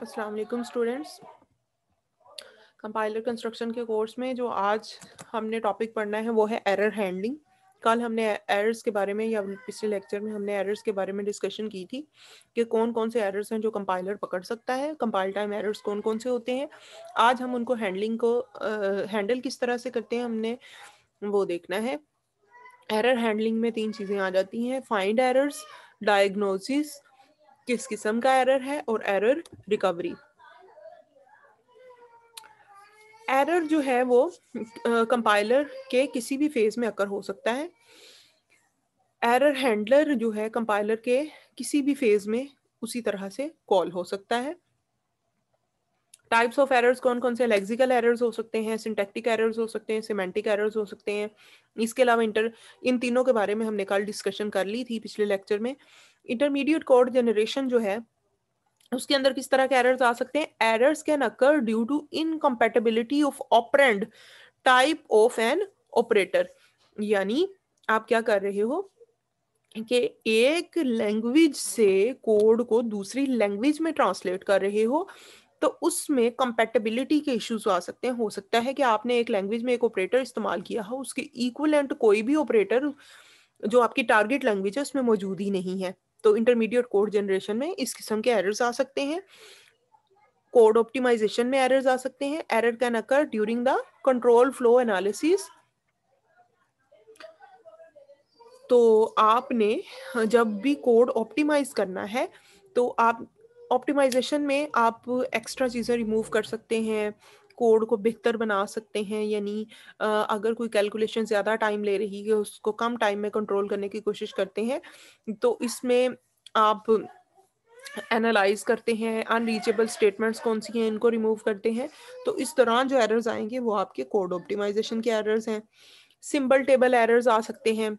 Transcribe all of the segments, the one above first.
अस्सलाम वालेकुम students. Compiler construction के कोर्स में जो आज हमने टॉपिक पढ़ना है वो है एरर हैंडलिंग। कल हमने एरर्स के बारे में या पिछले लेक्चर में हमने एरर्स के बारे में डिस्कशन की थी कि कौन कौन से एरर्स हैं जो कंपाइलर पकड़ सकता है, कंपाइल टाइम एरर्स कौन कौन से होते हैं। आज हम उनको हैंडलिंग को हैंडल किस तरह से करते हैं हमने वो देखना है। एरर हैंडलिंग में 3 चीज़ें आ जाती हैं: फाइंड एरर्स, डायग्नोसिस किस किस्म का एरर है, और एरर रिकवरी। एरर जो है वो कंपाइलर के किसी भी फेज में अकर हो सकता है। एरर हैंडलर जो है कंपाइलर के किसी भी फेज में उसी तरह से कॉल हो सकता है। टाइप्स ऑफ एरर्स कौन कौन से? लेक्सिकल एरर्स हो सकते हैं, सिंटैक्टिक एरर्स हो सकते हैं, सिमेंटिक एरर्स हो सकते हैं। इसके अलावा इन तीनों के बारे में हमने कल डिस्कशन कर ली थी पिछले लेक्चर में। इंटरमीडिएट कोड जनरेशन जो है उसके अंदर किस तरह के एरर्स आ सकते हैं? Errors can occur due to incompatibility of operand type of an operator. यानी आप क्या कर रहे हो कि एक लैंग्वेज से कोड को दूसरी लैंग्वेज में ट्रांसलेट कर रहे हो, तो उसमें कंपैटिबिलिटी के इश्यूज आ सकते हैं। हो सकता है कि आपने एक लैंग्वेज में एक ऑपरेटर इस्तेमाल किया हो, उसके इक्विवेलेंट कोई भी ऑपरेटर जो आपकी टारगेट लैंग्वेज है उसमें मौजूद ही नहीं है। तो इंटरमीडिएट कोड जनरेशन में इस किस्म के एरर्स आ सकते हैं। कोड ऑप्टिमाइजेशन में एरर्स आ सकते हैं। Error can occur during the control flow analysis. तो आपने जब भी कोड ऑप्टिमाइज करना है तो आप ऑप्टिमाइजेशन में आप एक्स्ट्रा चीज़ें रिमूव कर सकते हैं, कोड को बेहतर बना सकते हैं। यानी अगर कोई कैलकुलेशन ज़्यादा टाइम ले रही है उसको कम टाइम में कंट्रोल करने की कोशिश करते हैं। तो इसमें आप एनालाइज करते हैं, अनरीचेबल स्टेटमेंट्स कौन सी हैं इनको रिमूव करते हैं। तो इस दौरान जो एरर्स आएंगे वो आपके कोड ऑप्टिमाइजेशन के एरर्स हैं। सिंबल टेबल एरर्स आ सकते हैं।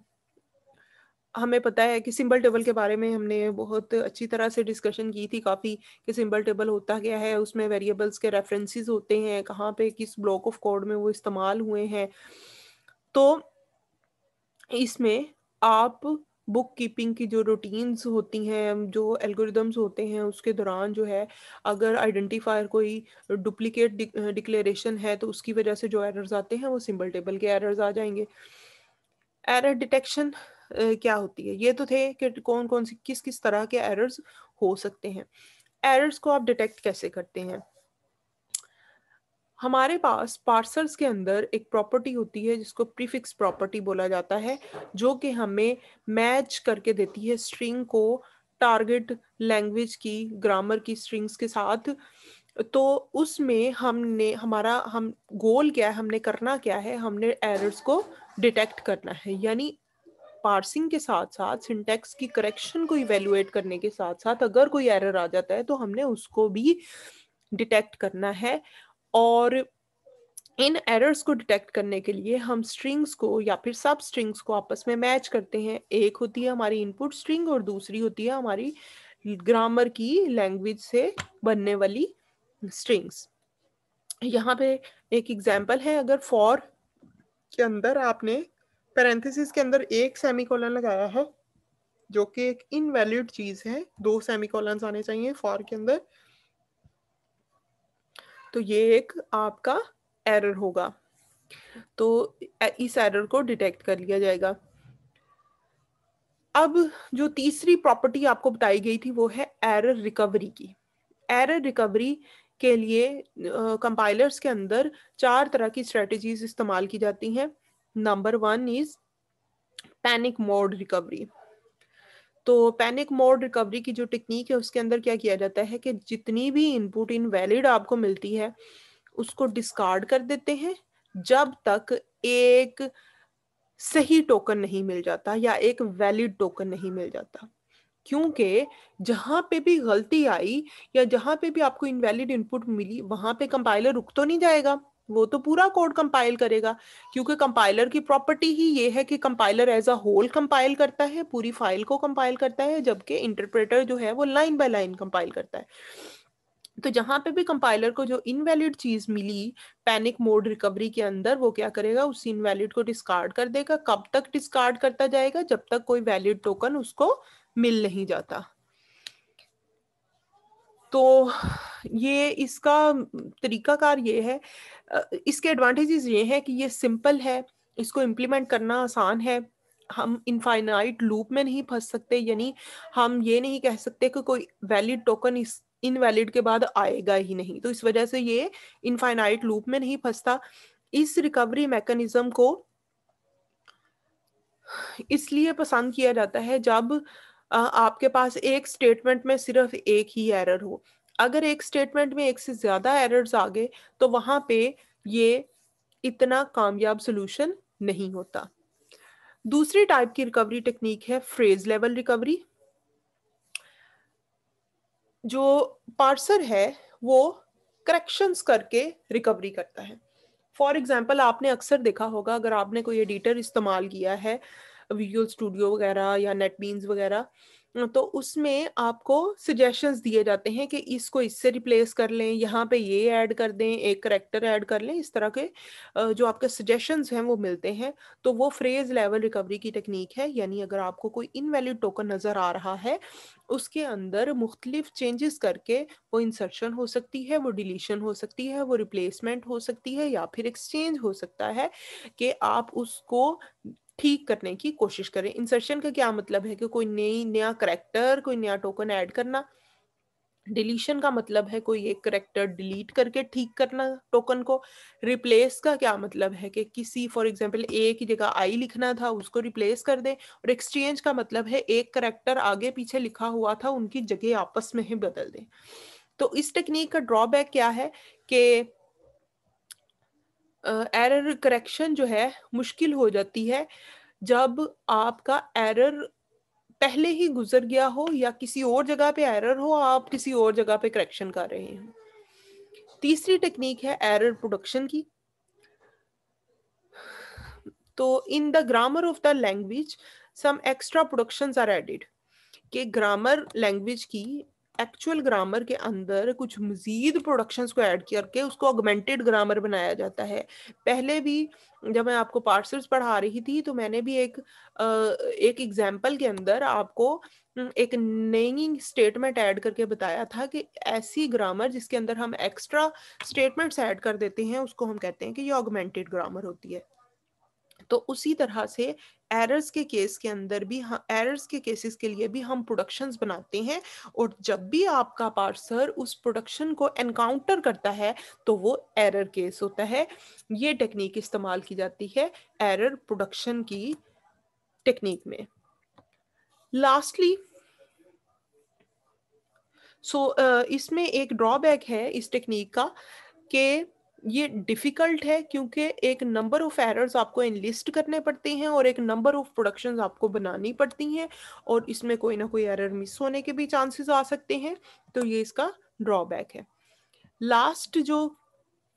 हमें पता है कि सिंबल टेबल के बारे में हमने बहुत अच्छी तरह से डिस्कशन की थी काफ़ी, कि सिंबल टेबल होता क्या है, उसमें वेरिएबल्स के रेफरेंसेस होते हैं, कहाँ पे किस ब्लॉक ऑफ कोड में वो इस्तेमाल हुए हैं। तो इसमें आप बुक कीपिंग की जो रूटीन्स होती हैं, जो एल्गोरिदम्स होते हैं, उसके दौरान जो है अगर आइडेंटिफायर कोई डुप्लीकेट डिक्लेरेशन है तो उसकी वजह से जो एरर्स आते हैं वो सिंबल टेबल के एरर्स आ जाएंगे। एरर डिटेक्शन क्या होती है? ये तो थे कि कौन कौन सी किस किस तरह के एरर्स हो सकते हैं। एरर्स को आप डिटेक्ट कैसे करते हैं? हमारे पास पार्सर्स के अंदर एक प्रॉपर्टी होती है जिसको प्रीफिक्स प्रॉपर्टी बोला जाता है, जो कि हमें मैच करके देती है स्ट्रिंग को टारगेट लैंग्वेज की ग्रामर की स्ट्रिंग्स के साथ। तो उसमें हमने हमारा हम गोल क्या है, हमने करना क्या है, हमने एरर्स को डिटेक्ट करना है। यानी पार्सिंग के साथ साथ सिंटैक्स की करेक्शन को इवेलुएट करने के साथ साथ अगर कोई एरर आ जाता है तो हमने उसको भी डिटेक्ट करना है। और इन एरर्स को डिटेक्ट करने के लिए हम स्ट्रिंग्स को या फिर सब स्ट्रिंग्स को आपस में मैच करते हैं। एक होती है हमारी इनपुट स्ट्रिंग और दूसरी होती है हमारी ग्रामर की लैंग्वेज से बनने वाली स्ट्रिंग्स। यहाँ पे एक एग्जांपल है, अगर फॉर के अंदर आपने पैरेंथेसिस के अंदर एक सेमीकोलन लगाया है जो कि एक इनवैलिड चीज है, 2 सेमीकोलंस आने चाहिए फॉर के अंदर, तो ये एक आपका एरर होगा। तो इस एरर को डिटेक्ट कर लिया जाएगा। अब जो तीसरी प्रॉपर्टी आपको बताई गई थी वो है एरर रिकवरी की। एरर रिकवरी के लिए कंपाइलर्स के अंदर 4 तरह की स्ट्रेटजीज इस्तेमाल की जाती हैं। Number 1 is panic mode recovery. तो पैनिक मोड रिकवरी की जो टेक्निक है उसके अंदर क्या किया जाता है कि जितनी भी इनपुट इनवैलिड आपको मिलती है उसको डिस्कार्ड कर देते हैं जब तक एक सही टोकन नहीं मिल जाता या एक वैलिड टोकन नहीं मिल जाता। क्योंकि जहां पे भी गलती आई या जहां पे भी आपको इनवैलिड इनपुट मिली वहां पे कंपाइलर रुक तो नहीं जाएगा, वो तो पूरा कोड कंपाइल करेगा। क्योंकि कंपाइलर की प्रॉपर्टी ही ये है कि compiler as a whole compile करता है, पूरी फाइल को कंपाइल करता है, जबकि इंटरप्रेटर जो है वो लाइन बाय लाइन कंपाइल करता है। तो जहां पे भी कंपाइलर को जो इनवैलिड चीज मिली पैनिक मोड रिकवरी के अंदर, वो क्या करेगा, उस इनवैलिड को डिस्कार्ड कर देगा। कब तक डिस्कार्ड करता जाएगा? जब तक कोई वैलिड टोकन उसको मिल नहीं जाता। तो ये इसका तरीकाकार ये है, इसके एडवांटेजेस ये हैं कि ये सिंपल है, इसको इम्प्लीमेंट करना आसान है, हम इनफाइनाइट लूप में नहीं फंस सकते, यानी हम ये नहीं कह सकते कि कोई वैलिड टोकन इस इनवैलिड के बाद आएगा ही नहीं, तो इस वजह से ये इनफाइनाइट लूप में नहीं फंसता। इस रिकवरी मैकेनिज्म को इसलिए पसंद किया जाता है जब आपके पास एक स्टेटमेंट में सिर्फ एक ही एरर हो। अगर एक स्टेटमेंट में एक से ज़्यादा एरर्स आ गए तो वहाँ पे ये इतना कामयाब सॉल्यूशन नहीं होता। दूसरी टाइप की रिकवरी टेक्निक है फ्रेज लेवल रिकवरी। जो पार्सर है वो करेक्शंस करके रिकवरी करता है। फॉर एग्जाम्पल आपने अक्सर देखा होगा, अगर आपने कोई एडिटर इस्तेमाल किया है, विजुअल स्टूडियो वगैरह या नेटबीन्स वगैरह, तो उसमें आपको सजेशंस दिए जाते हैं कि इसको इससे रिप्लेस कर लें, यहाँ पे ये ऐड कर दें, एक करेक्टर ऐड कर लें, इस तरह के जो आपके सजेशंस हैं वो मिलते हैं। तो वो फ्रेज लेवल रिकवरी की टेक्निक है, यानी अगर आपको कोई इनवैलिड टोकन नज़र आ रहा है, उसके अंदर मुख्तलिफ चेंजेस करके वो इंसर्शन हो सकती है, वो डिलीशन हो सकती है, वो रिप्लेसमेंट हो सकती है, या फिर एक्सचेंज हो सकता है कि आप उसको ठीक करने की कोशिश करें। इंसर्शन का क्या मतलब है कि कोई नया करैक्टर, कोई नया टोकन ऐड करना। डिलीशन का मतलब है कोई एक करैक्टर डिलीट करके ठीक करना टोकन को। रिप्लेस का क्या मतलब है कि किसी फॉर एग्जांपल ए की जगह आई लिखना था, उसको रिप्लेस कर दें। और एक्सचेंज का मतलब है एक करैक्टर आगे पीछे लिखा हुआ था, उनकी जगह आपस में ही बदल दें। तो इस टेक्निक का ड्रॉबैक क्या है कि एरर करेक्शन जो है मुश्किल हो जाती है जब आपका एरर पहले ही गुजर गया हो, या किसी और जगह पे एरर हो, आप किसी और जगह पे करेक्शन कर रहे हैं। तीसरी टेक्निक है एरर प्रोडक्शन की। तो in the grammar of the language some extra productions are added, कि ग्रामर लैंग्वेज की एक्चुअल ग्रामर के अंदर कुछ मजीद प्रोडक्शंस को ऐड करके उसको ऑगमेंटेड ग्रामर बनाया जाता है। पहले भी जब मैं आपको पार्सर्स पढ़ा रही थी तो मैंने भी एक एग्जाम्पल के अंदर आपको एक नई स्टेटमेंट ऐड करके बताया था कि ऐसी ग्रामर जिसके अंदर हम एक्स्ट्रा स्टेटमेंट्स ऐड कर देते हैं उसको हम कहते हैं कि ये ऑगमेंटेड ग्रामर होती है। तो उसी तरह से एरर्स के केस के अंदर भी एरर्स के केसेस के लिए भी हम प्रोडक्शंस बनाते हैं, और जब भी आपका पार्सर उस प्रोडक्शन को एनकाउंटर करता है तो वो एरर केस होता है। ये टेक्निक इस्तेमाल की जाती है एरर प्रोडक्शन की टेक्निक में। लास्टली इसमें एक ड्रॉबैक है इस टेक्निक का कि ये डिफ़िकल्ट है, क्योंकि एक नंबर ऑफ़ एरर्स आपको एनलिस्ट करने पड़ते हैं और एक नंबर ऑफ़ प्रोडक्शंस आपको बनानी पड़ती हैं, और इसमें कोई ना कोई एरर मिस होने के भी चांसेस आ सकते हैं, तो ये इसका ड्रॉबैक है। लास्ट जो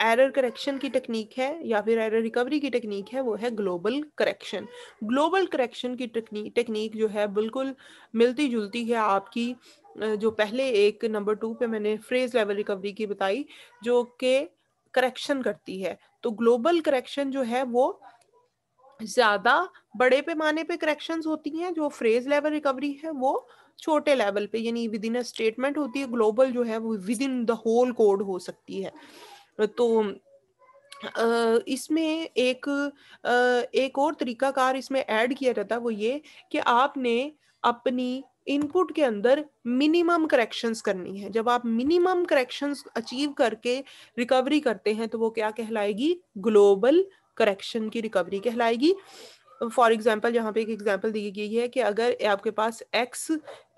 एरर करेक्शन की टेक्निक है या फिर एरर रिकवरी की टेक्निक है वो है ग्लोबल करेक्शन। ग्लोबल करेक्शन की टेक्निक जो है बिल्कुल मिलती जुलती है आपकी जो पहले एक नंबर 2 पे मैंने फ्रेज लेवल रिकवरी की बताई, जो कि करेक्शन करती है। तो ग्लोबल करेक्शन जो है वो ज़्यादा बड़े पैमाने पे करेक्शंस होती हैं, जो फ्रेज लेवल रिकवरी है वो छोटे लेवल पे, यानी विद इन अ स्टेटमेंट होती है। ग्लोबल जो है वो within the whole code हो सकती है। तो इसमें एक और तरीकाकार इसमें ऐड किया जाता है, वो ये कि आपने अपनी इनपुट के अंदर मिनिमम करेक्शंस करनी है। जब आप मिनिमम करेक्शंस अचीव करके रिकवरी करते हैं तो वो क्या कहलाएगी? ग्लोबल करेक्शन की रिकवरी कहलाएगी। फॉर एग्जांपल यहाँ पे एक एग्जांपल दी गई है कि अगर आपके पास x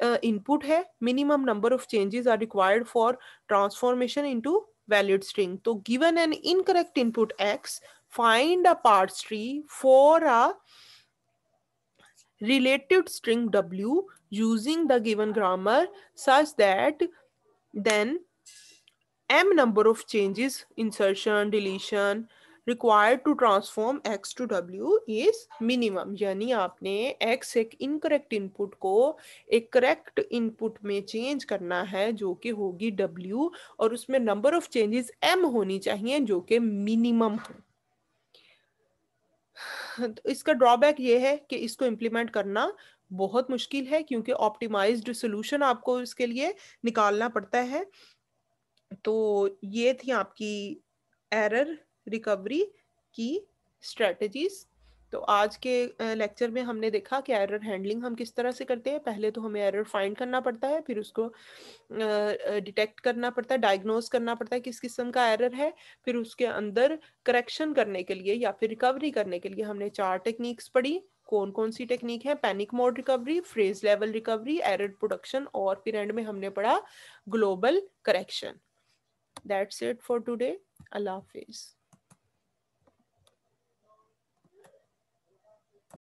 इनपुट है, minimum number of changes are required for transformation into valid string. So given an incorrect input x, find a parse tree for a related string w using the given grammar such that then m number of changes, insertion, deletion required to transform x to w is minimum। यानी आपने x एक incorrect input को एक correct input में change करना है जो कि होगी w, और उसमें number of changes m होनी चाहिए जो कि minimum हो। तो इसका ड्रॉबैक ये है कि इसको इम्प्लीमेंट करना बहुत मुश्किल है, क्योंकि ऑप्टिमाइज्ड सॉल्यूशन आपको इसके लिए निकालना पड़ता है। तो ये थी आपकी एरर रिकवरी की स्ट्रेटजीज। तो आज के लेक्चर में हमने देखा कि एरर हैंडलिंग हम किस तरह से करते हैं। पहले तो हमें एरर फाइंड करना पड़ता है, फिर उसको डिटेक्ट करना पड़ता है, डायग्नोज करना पड़ता है किस किस्म का एरर है। फिर उसके अंदर करेक्शन करने के लिए या फिर रिकवरी करने के लिए हमने 4 टेक्निक्स पढ़ी। कौन कौन सी टेक्निक है? Panic mode recovery, phrase level recovery, error production, और फिर एंड में हमने पढ़ा global correction. That's it for today. Allah Hafiz.